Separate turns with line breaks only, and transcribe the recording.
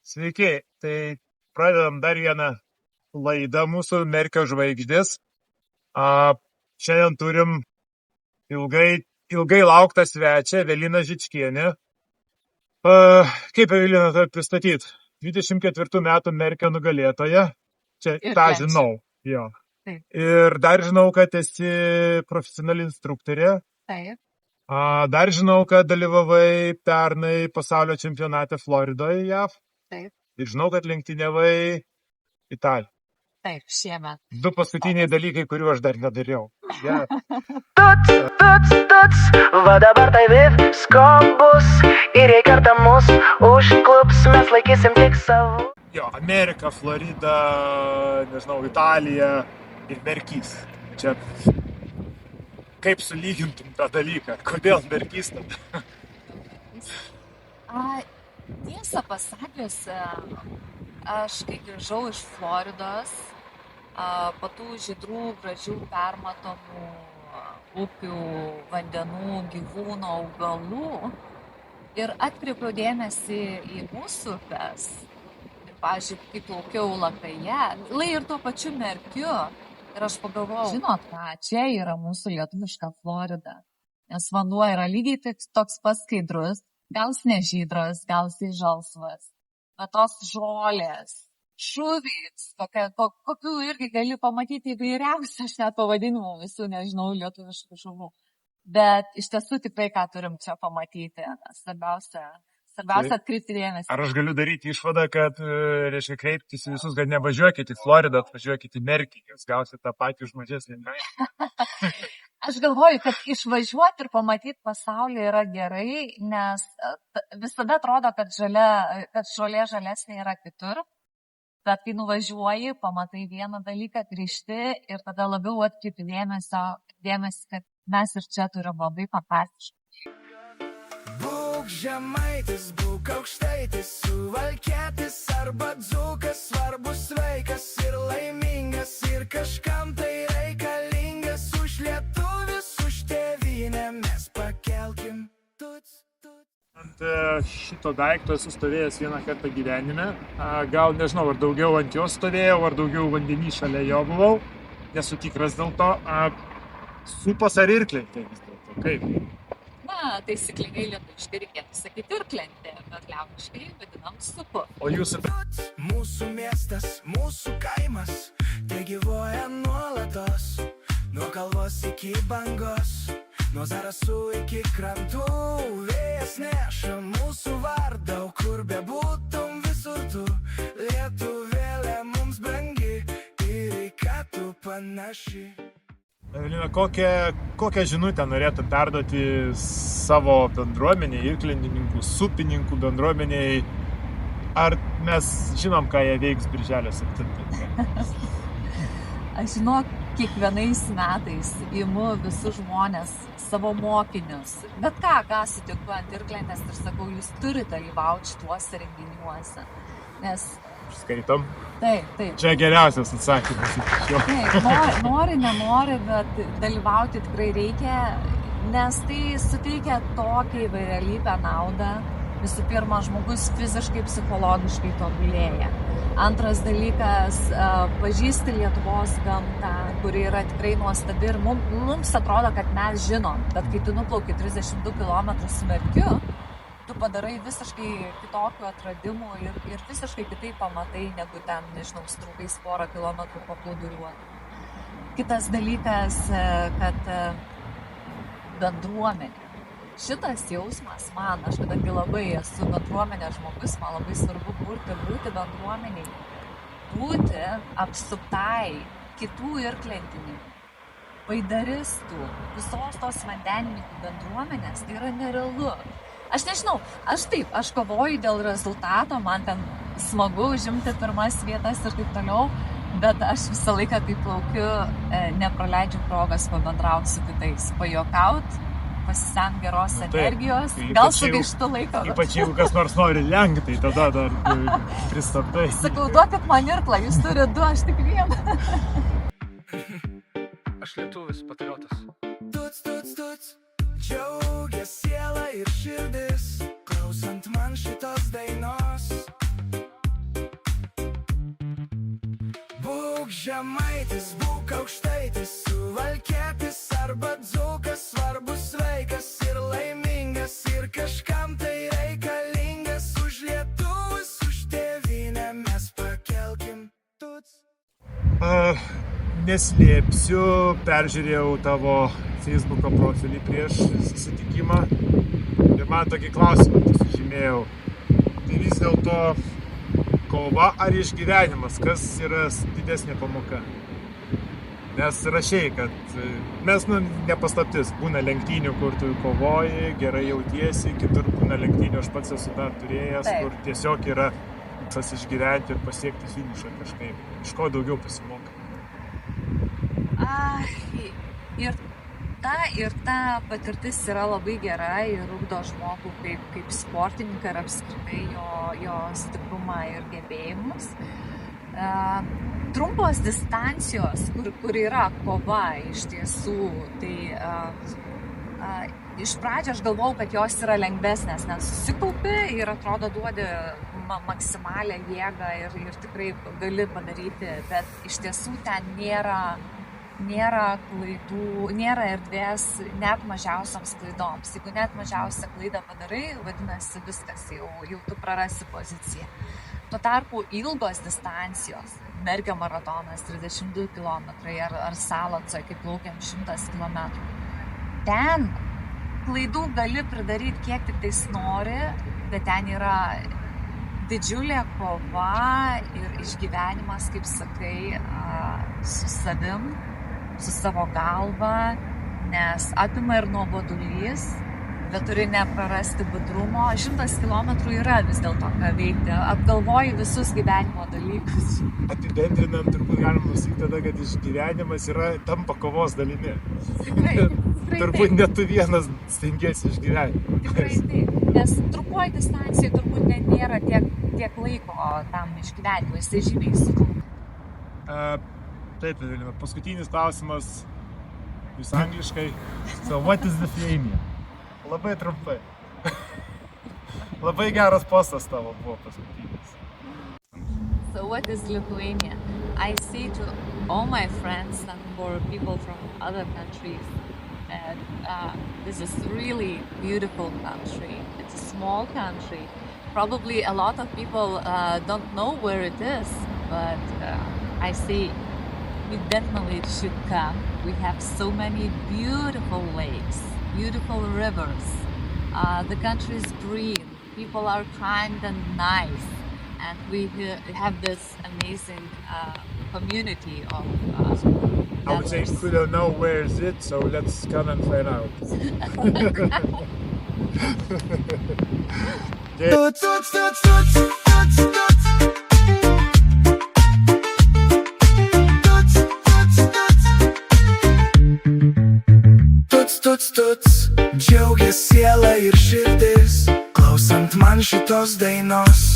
Sveiki, tai pradedam dar vieną laidą mūsų Merkio žvaigždės. Šiandien turim ilgai lauktą svečią, Eveliną Žičkienę. Kaip Evelina tai pristatyti? 24 metų Merkio nugalėtoja. Čia tą žinau. Jo.
Taip.
Ir dar žinau, kad esi profesionali instruktorė.
Taip.
Dar žinau, kad dalyvavai pernai pasaulio čempionate Floridoje, JAV.
Taip.
Ir žinau, kad lenktyniavai Italijoje.
Taip, šiemet.
2 paskutiniai dalykai, kuriuo aš dar nedariau. Yeah.
Tuts, va dabar tai viskas bus. Ir jei kartą mus užklups, mes laikysim tik savo.
Jo, Amerika, Florida, nežinau, Italija ir Merkys. Čia kaip sulygintum tą dalyką? Kodėl Merkys tada?
Tiesą pasakius, aš kai grįžau iš Floridos, po tų žydrų, gražių, permatomų upių, vandenų, gyvūnų, augalų ir atkreipiau dėmesį į mūsų upes. Ir, pavyzdžiui, kai plaukiau Lakaje, ir tuo pačiu Merkiu. Ir aš pagalvojau, žinot ką, čia yra mūsų lietuviška Florida. Nes vanduo yra lygiai toks pats skaidrus, gal jis nežydras, gal jis žalsvas. Bet tos žolės, šuvys, kokių irgi gali pamatyti įvairiausių, aš net pavadinimų visų nežinau lietuviškų žuvų. Bet iš tiesų tikrai ką turim čia pamatyti. Svarbiausia atkreipti dėmesį.
Ar aš galiu daryti išvadą, kad, reiškia, kreiptis visus, kad nevažiuokit į Floridą, atvažiuokit į Merkį, jūs gausite tą patį už mažesnį kainą?
Aš galvoju, kad išvažiuoti ir pamatyti pasaulį yra gerai, nes visada atrodo, kad žolė žalesnė yra kitur. Bet kai nuvažiuoji, pamatai vieną dalyką, grįžti ir tada labiau atkreipi dėmesį, kad mes ir čia turim labai fantastiškai.
Būk žemaitis, būk aukštaitis, suvalkietis arba dzūkas, svarbus vaikas ir laimingas ir kažkam tai reikalingas. Už lietuvis, už tėvynę mes pakelkim.
Ant šito daikto esu stovėjęs vieną kartą gyvenime. Gal nežinau, ar daugiau ant jo stovėjau, ar daugiau vandenį šalia jo buvau. Nesu tikras dėl to. Supas ar irklentė vis dėlto? Kaip?
Taisyklingai lietuviškai reikėtų sakyti irklentė, bet liaudiškai vadinam supu.
O jūsų...
Mūsų miestas, mūsų kaimas, te gyvuoja nuolatos, nuo kalvos iki bangos. Nuo Zarasų iki krantų, vėjas neša mūsų vardą, kur bebūtum visur tu, lietuvėlė mums brangi ir į ką tu panaši.
Evelina, kokią žinutę norėtų perduoti savo bendruomeniai, irklentininkų, supininkų bendruomeniai? Ar mes žinom, ką jie veiks birželio 7?
Aš žinau, kiekvienais metais imu visus žmonės, savo mokinius, bet ką sutinku ant irklentės ir sakau, jūs turite dalyvauti šituose renginiuose, nes...
Skaitom?
Taip.
Čia geriausias atsakymas.
Taip, nenori, bet dalyvauti tikrai reikia, nes tai suteikia tokią įvairialypę naudą. Visų pirma, žmogus fiziškai, psichologiškai tobulėja. Antras dalykas, pažįsti Lietuvos gamtą, kuri yra tikrai nuostabi ir mums atrodo, kad mes žinom, bet kai tu nuplauki 32 km su Merkiu, tu padarai visiškai kitokių atradimų ir visiškai kitaip pamatai, negu ten, nežinau, strūkais 4 kilometrų paplūduriuoti. Kitas dalykas, kad bendruomenė. Šitas jausmas aš kadangi labai esu bendruomenės žmogus, man labai svarbu būti bendruomeniai, būti apsuptai kitų irklentininkų, baidaristų, visos tos vandenininkų bendruomenės, tai yra nerealu. Aš nežinau, aš kovoju dėl rezultato, man ten smagu užimti pirmas vietas ir taip toliau, bet aš visą laiką, kai plaukiu, nepraleidžiu progos pabendrauti su kitais, pajuokauti, pasisemt geros energijos, gal sugaištu laiko.
Ypač jeigu kas nors nori lenkti, tai tada dar pristabdai.
Sakau, duokit man irklą, jūs turite 2, aš tik 1.
Aš lietuvis patriotas. Tuts, džiaugia siela ir širdis, klausant man šitos dainos. Būk žemaitis, būk aukštaitis, suvalkietis arba dzūkas, svarbus, sveikas ir laimingas, ir kažkam tai reikalingas. Už lietuvius, už tėvynę mes pakelkim tuts.
Neslėpsiu, peržiūrėjau tavo Facebooko profilį prieš susitikimą ir man tokį klausimą pasižymėjau. Tai vis dėlto kova ar išgyvenimas, kas yra didesnė pamoka? Nes rašei, kad mes, nepaslaptis, būna lenktynių, kur tu kovoji, gerai jautiesi, kitur būna lenktynių, aš pats esu dar turėjęs,
Taip.
kur tiesiog yra tas išgyventi ir pasiekti finišą kažkaip. Iš ko daugiau pasimokai?
Ir ta patirtis yra labai gera ir ugdo žmogų kaip sportininką ir apskritai jo stiprumą ir gebėjimus. Trumpos distancijos, kur yra kova iš tiesų, tai iš pradžio aš galvojau, kad jos yra lengvesnės, nes susikaupi ir atrodo duodi maksimalią jėgą ir tikrai gali padaryti, bet iš tiesų ten nėra klaidų, nėra erdvės net mažiausiams klaidoms. Jeigu net mažiausią klaidą padarai, vadinasi viskas, jau tu prarasi poziciją. Tuo tarpu ilgos distancijos, Merkio maratonas 32 km ar Salocoje, kaip plaukiam 100 km. Ten klaidų gali pridaryti kiek tik tais nori, bet ten yra didžiulė kova ir išgyvenimas, kaip sakai, su savim, su savo galva, nes apima ir nuobodulys, bet turi neprarasti budrumo. 100 km yra vis dėlto ką veikti, apgalvoji visus gyvenimo dalykus.
Apibendrinant, turbūt galima pasakyti tada, kad išgyvenimas tampa kovos dalimi.
Tikrai
Turbūt
taip.
net tu vienas stengiesi išgyventi.
Tikrai taip, nes trumpoji distancija turbūt nėra tiek laiko tam išgyvenimui, jisai žymiai sutrunka.
Taip, Evelina, paskutinis klausimas, jūs angliškai. So, what is Lithuania? Labai trumpai. Labai geras postas tavo buvo paskutinis.
So what is Lithuania? I say to all my friends and for people from other countries that this is a really beautiful country. It's a small country. Probably a lot of people don't know where it is, but I say you definitely should come. We have so many beautiful lakes, beautiful rivers. The country is green. People are kind and nice. And we have this amazing community of
I would say we don't know where is it, so let's come and find out. Okay.
Tuts, tuts, tuts, tuts, tuts, tuts. Tuts, tuts, tuts. Džiaugia siela ir širdis, klausant man šitos dainos.